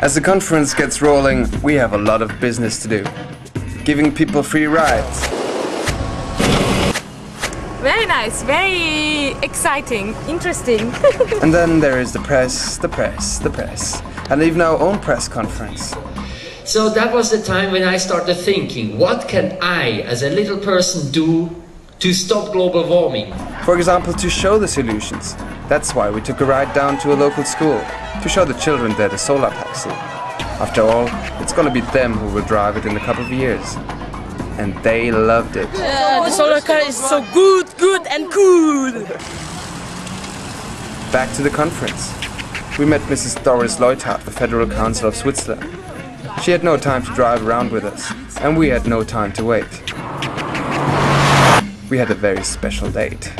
As the conference gets rolling, we have a lot of business to do. Giving people free rides. Very nice, very exciting, interesting. And then there is the press, the press, the press. And even our own press conference. So that was the time when I started thinking, what can I, as a little person, do to stop global warming? For example, to show the solutions. That's why we took a ride down to a local school, to show the children there the Solartaxi. After all, it's gonna be them who will drive it in a couple of years. And they loved it. The solar car is so good and cool! Back to the conference. We met Mrs. Doris Leuthard, the Federal Council of Switzerland. She had no time to drive around with us, and we had no time to wait. We had a very special date.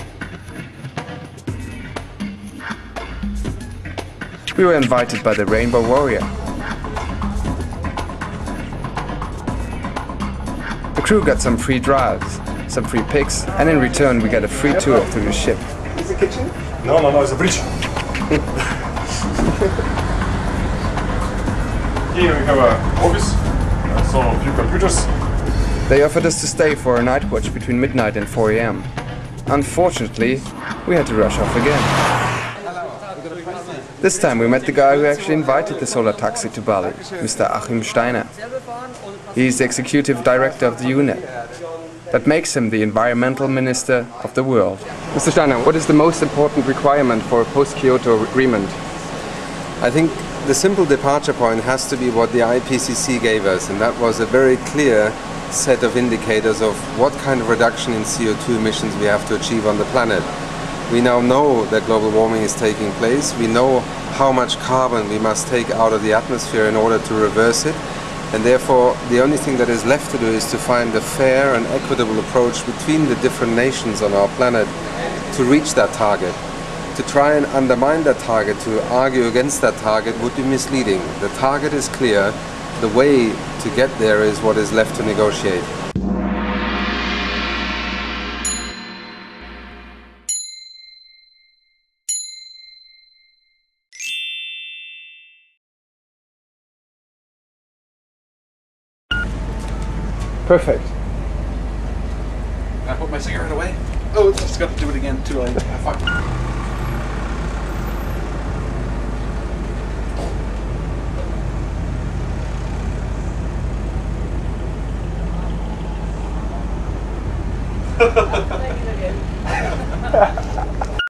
We were invited by the Rainbow Warrior. The crew got some free drives, some free pics, and in return we got a free tour through the ship. Is it a kitchen? No, it's a bridge. Here we have an office, so a few computers. They offered us to stay for a night watch between midnight and 4 AM. Unfortunately, we had to rush off again. This time we met the guy who actually invited the Solartaxi to Bali, Mr. Achim Steiner. He's the executive director of the UNEP. That makes him the environmental minister of the world. Mr. Steiner, what is the most important requirement for a post-Kyoto agreement? I think the simple departure point has to be what the IPCC gave us, and that was a very clear set of indicators of what kind of reduction in CO2 emissions we have to achieve on the planet. We now know that global warming is taking place. We know how much carbon we must take out of the atmosphere in order to reverse it. And therefore, the only thing that is left to do is to find a fair and equitable approach between the different nations on our planet to reach that target. To try and undermine that target, to argue against that target, would be misleading. The target is clear. The way to get there is what is left to negotiate. Perfect. Can I put my cigarette away? Oh, just got to do it again. Too late. Fuck.